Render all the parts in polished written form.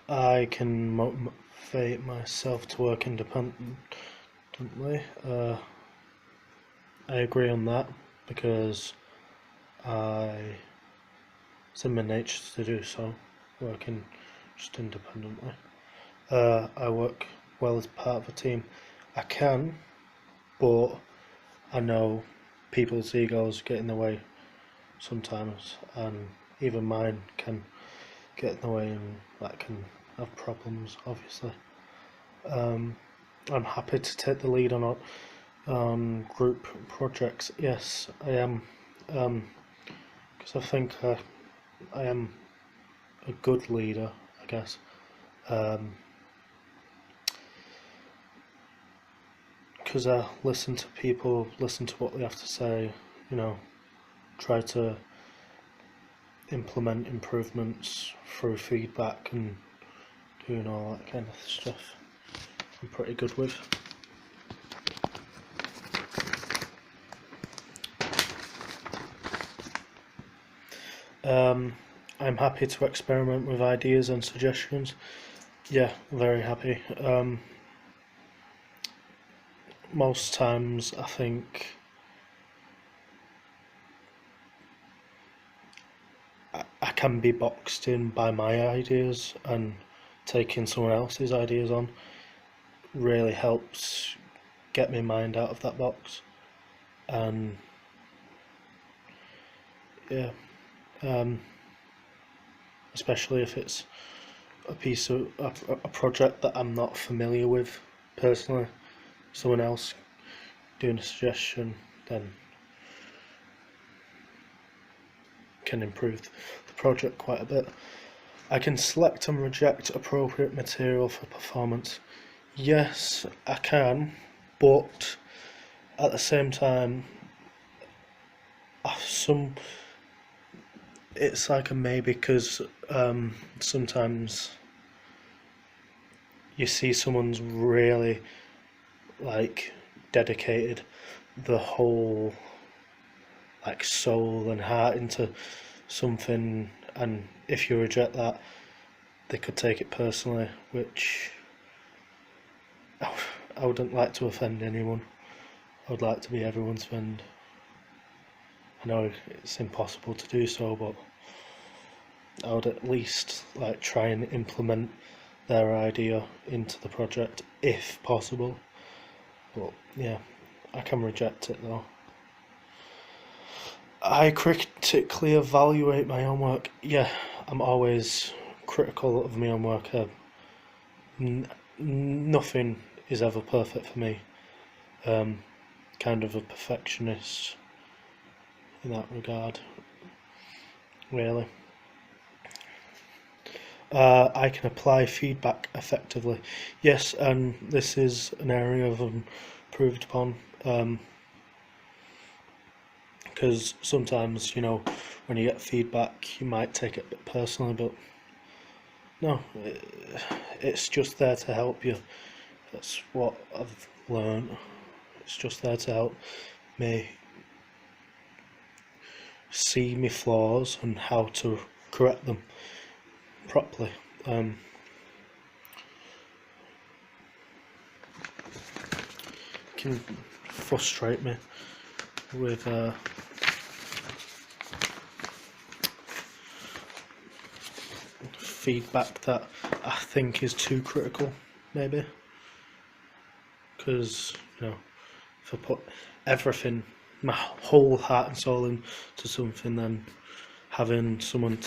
I can motivate myself to work independently. I agree on that because I it's in my nature to do so, working just independently. I work well as part of a team. I can, but I know people's egos get in the way sometimes, and even mine can get in the way, and that can have problems, obviously. Um, I'm happy to take the lead on group projects. Yes, I am, because I think I am a good leader, I guess. Because I listen to people, listen to what they have to say, you know, try to implement improvements through feedback and doing all that kind of stuff. I'm pretty good with. Um, I'm happy to experiment with ideas and suggestions. Yeah, very happy. Most times I think I can be boxed in by my ideas, and taking someone else's ideas on really helps get my mind out of that box. And yeah, um, especially if it's a piece of a project that I'm not familiar with personally, someone else doing a suggestion then can improve the project quite a bit. I can select and reject appropriate material for performance. Yes, I can, but at the same time, some it's like a maybe because sometimes you see someone's really like dedicated the whole like soul and heart into something, and if you reject that, they could take it personally, which I wouldn't like to offend anyone. I would like to be everyone's friend. I know it's impossible to do so, but I would at least like try and implement their idea into the project if possible. But yeah, I can reject it though. I critically evaluate my own work. Yeah, I'm always critical of my own work. N- Nothing is ever perfect for me. Um, Kind of a perfectionist in that regard, really. I can apply feedback effectively. Yes, and this is an area I've improved upon. Because sometimes, when you get feedback, you might take it a bit personally, but no, it's just there to help you. That's what I've learned. It's just there to help me see my flaws and how to correct them properly. Can frustrate me with feedback that I think is too critical, maybe. Because, if I put everything, my whole heart and soul into something, then having someone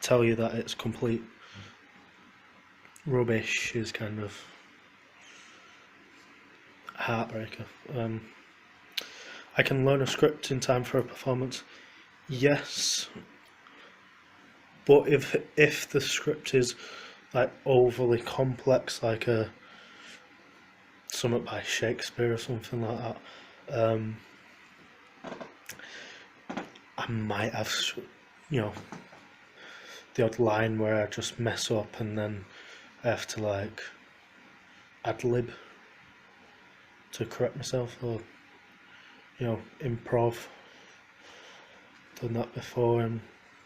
tell you that it's complete rubbish is kind of a heartbreaker. I can learn a script in time for a performance. Yes, but if the script is like overly complex, like a something by Shakespeare or something like that, I might have, the odd line where I just mess up and then I have to like ad lib to correct myself, or improv. Done that before in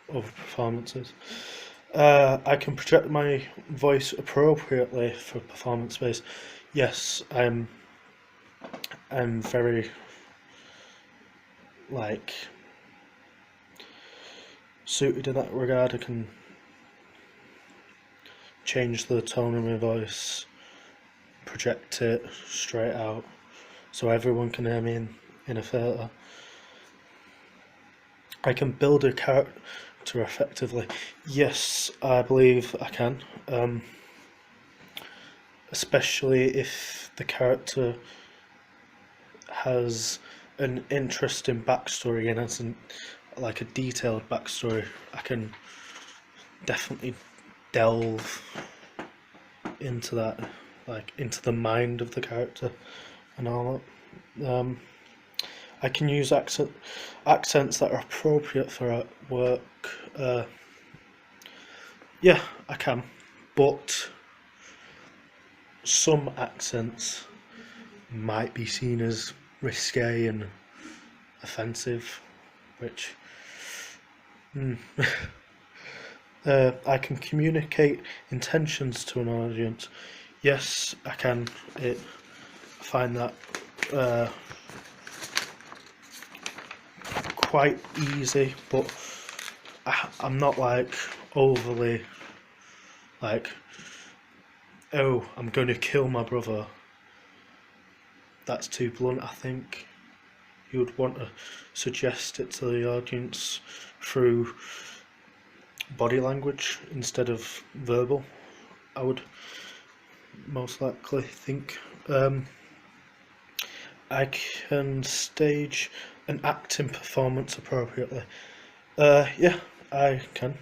other performances. I can project my voice appropriately for performance space. Yes, I'm very like suited in that regard. I can change the tone of my voice, project it straight out, so everyone can hear me in a theatre. I can build a character effectively. Yes, I believe I can. Especially if the character has an interesting backstory and has like a detailed backstory. I can definitely delve into that, like into the mind of the character and all that. I can use accents that are appropriate for work. Yeah, I can, but some accents might be seen as risque and offensive, which I can communicate intentions to an audience. Yes, I can. I find that quite easy, but I'm not like overly like, oh, I'm going to kill my brother. That's too blunt. I think you would want to suggest it to the audience through body language instead of verbal. I would most likely think. I can stage an acting performance appropriately. Yeah, I can.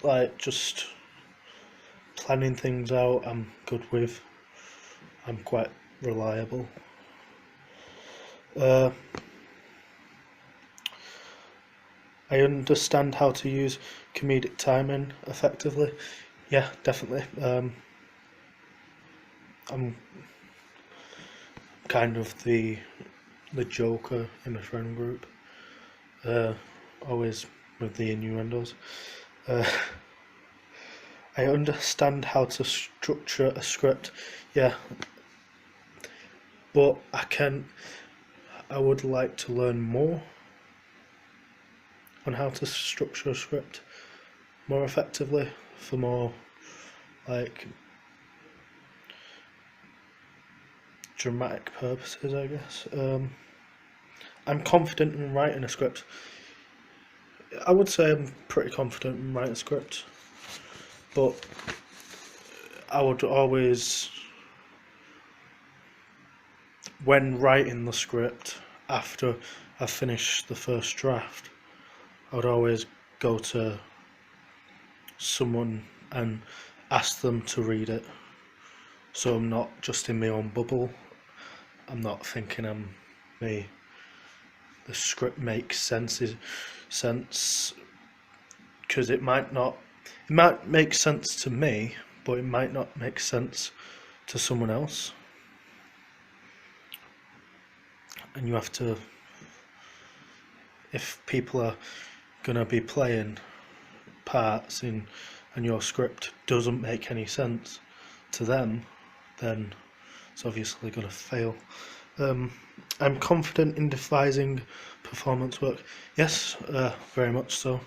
Like just planning things out, I'm good with. I'm quite reliable. I understand how to use comedic timing effectively. Yeah, definitely. I'm kind of the joker in a friend group. Always with the innuendos. I understand how to structure a script. Yeah, but I would like to learn more on how to structure a script more effectively for more like dramatic purposes, I guess. I'm confident in writing a script. I would say I'm pretty confident in writing a script, but I would always, when writing the script, after I finish the first draft, I would always go to someone and ask them to read it, so I'm not just in my own bubble. I'm not thinking I'm me. The script makes sense because it might make sense to me, but it might not make sense to someone else. And you have to, if people are gonna be playing parts in and your script doesn't make any sense to them, then it's obviously gonna fail. I'm confident in devising performance work. Yes, very much so.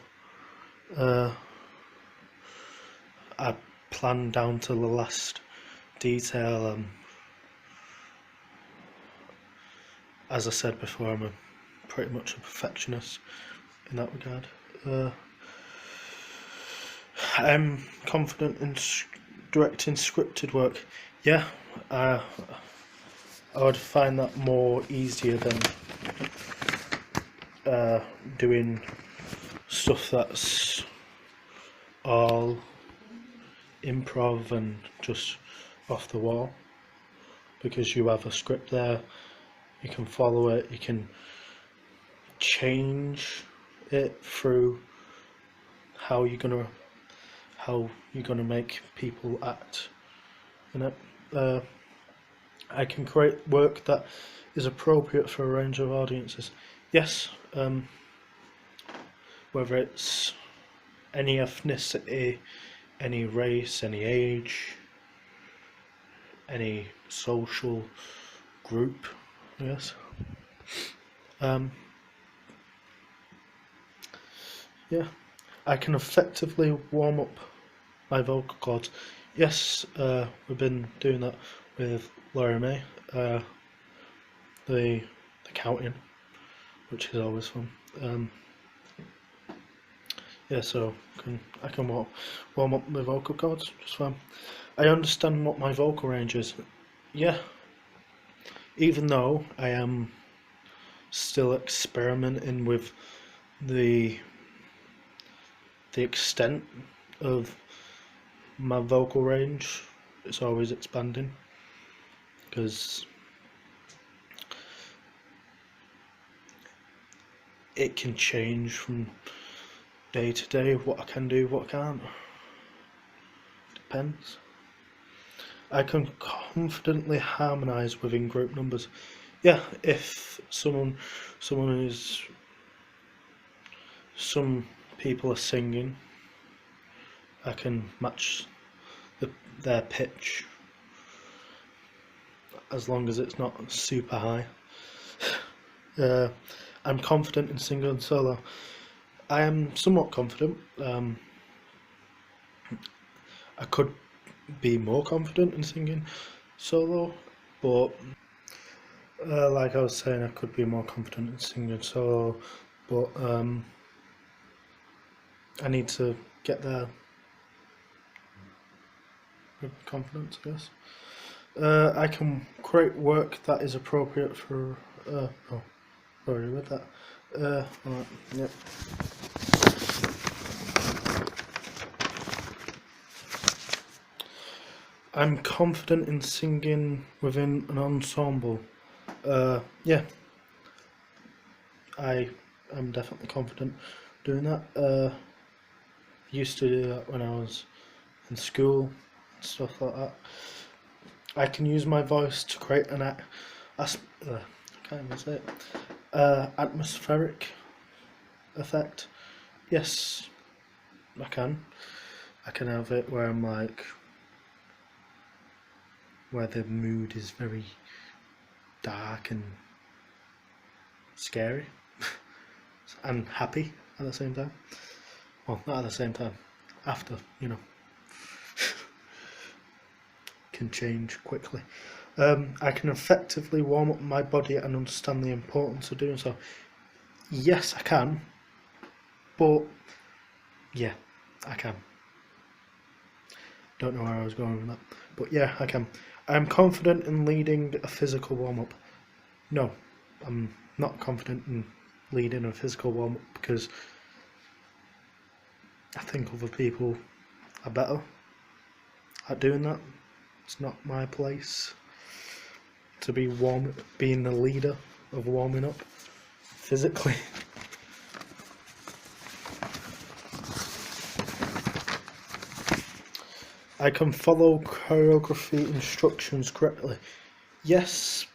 I plan down to the last detail. As I said before, I'm pretty much a perfectionist in that regard. I'm confident in directing scripted work. Yeah, I would find that more easier than doing stuff that's all improv and just off the wall, because you have a script there, you can follow it, you can change it through how you're gonna make people act in it. I can create work that is appropriate for a range of audiences. Yes, whether it's any ethnicity, any race, any age, any social group, I guess. Yeah, I can effectively warm up my vocal cords. Yes, we've been doing that with Laura May, the counting, which is always fun. Yeah, so I can warm up my vocal cords just fine. I understand what my vocal range is. Yeah, even though I am still experimenting with the extent of my vocal range, it's always expanding because it can change from day to day what I can do, what I can't. Depends. I can confidently harmonise within group numbers. Yeah, if some people are singing, I can match their pitch as long as it's not super high. I'm confident in singing solo. I am somewhat confident. I could be more confident in singing solo, but like I was saying, I could be more confident in singing solo, but I need to get there with confidence, I guess. I can create work that is appropriate for. Already read that. Alright, yep. I'm confident in singing within an ensemble. Yeah, I am definitely confident doing that. Used to do that when I was in school, stuff like that. I can use my voice to create an I can't even say it. Atmospheric effect. Yes, I can. I can have it where I'm like, where the mood is very dark and scary and happy at the same time. Well, not at the same time. After, can change quickly. I can effectively warm up my body and understand the importance of doing so. Yes, I can. But, yeah, I can. Don't know where I was going with that. But yeah, I can. I'm confident in leading a physical warm-up. No, I'm not confident in leading a physical warm-up because I think other people are better at doing that. It's not my place to be being the leader of warming up physically. I can follow choreography instructions correctly. Yes,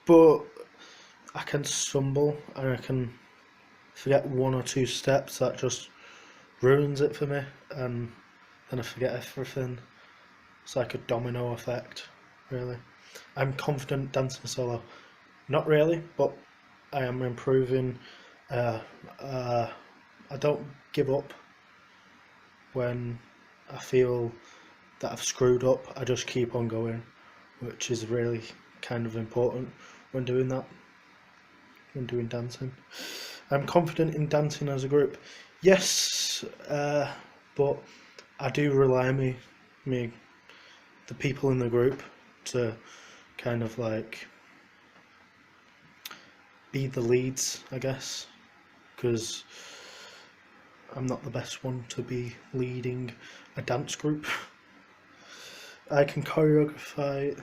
but I can stumble and I can forget one or two steps. That just ruins it for me, and then I forget everything. It's like a domino effect, really. I'm confident dancing solo. Not really, but I am improving. I don't give up when I feel that I've screwed up. I just keep on going, which is really kind of important when doing that, when doing dancing. I'm confident in dancing as a group. Yes, but I do rely on the people in the group to kind of like be the leads, I guess, because I'm not the best one to be leading a dance group. I can choreography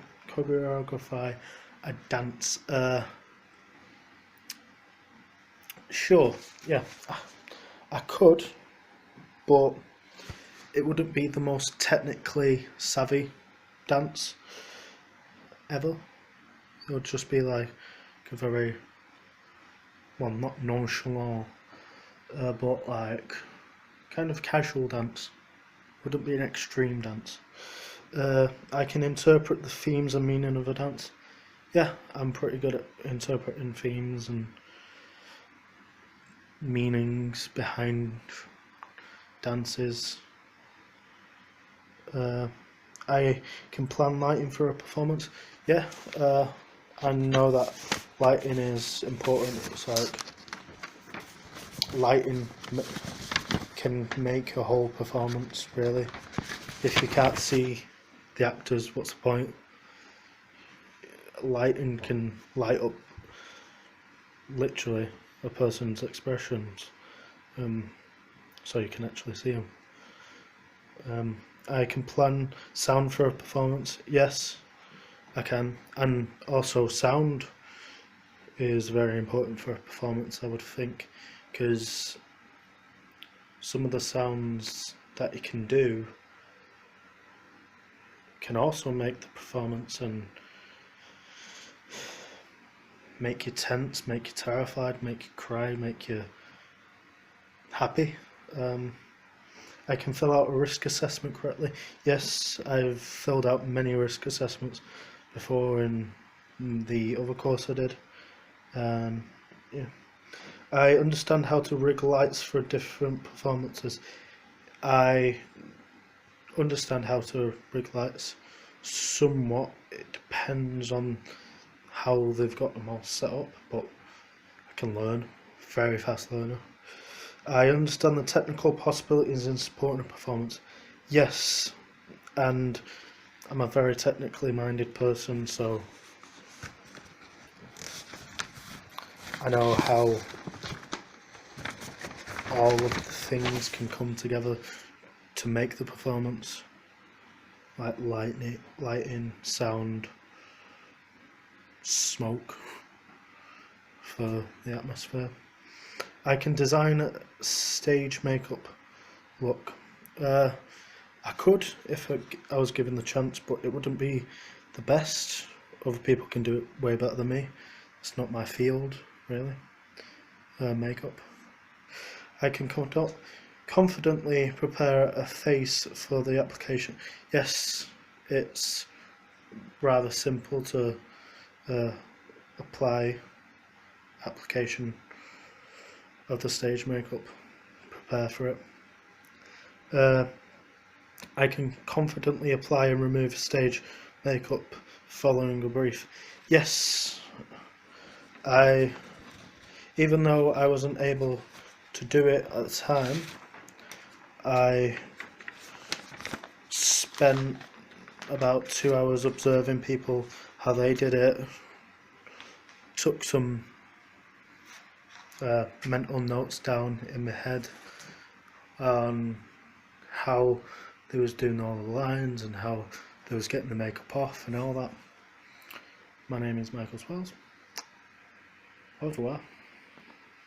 a dance. Sure, yeah, I could, but it wouldn't be the most technically savvy dance ever. It would just be like a very, well, not nonchalant but like kind of casual dance. Wouldn't be an extreme dance. I can interpret the themes and meaning of a dance. Yeah, I'm pretty good at interpreting themes and meanings behind dances. I can plan lighting for a performance. Yeah, I know that lighting is important. It's like lighting can make a whole performance, really. If you can't see the actors, what's the point? Lighting can light up literally a person's expressions, so you can actually see them. I can plan sound for a performance. Yes, I can. And also sound is very important for a performance, I would think, because some of the sounds that you can do can also make the performance and make you tense, make you terrified, make you cry, make you happy. I can fill out a risk assessment correctly. Yes, I've filled out many risk assessments before in the other course I did. Yeah. I understand how to rig lights for different performances. I understand how to rig lights somewhat. It depends on how they've got them all set up, but I can learn. Very fast learner. I understand the technical possibilities in supporting a performance. Yes, and I'm a very technically minded person, so I know how all of the things can come together to make the performance, like lighting, sound, smoke for the atmosphere. I can design a stage makeup look. I could if I was given the chance, but it wouldn't be the best. Other people can do it way better than me. It's not my field, really. Makeup. I can confidently prepare a face for the application. Yes, it's rather simple to apply application of the stage makeup, prepare for it. I can confidently apply and remove stage makeup following a brief. Yes, even though I wasn't able to do it at the time, I spent about 2 hours observing people, how they did it, took some mental notes down in my head on how they was doing all the lines and how they was getting the makeup off and all that. My name is Michael Swells. Au revoir.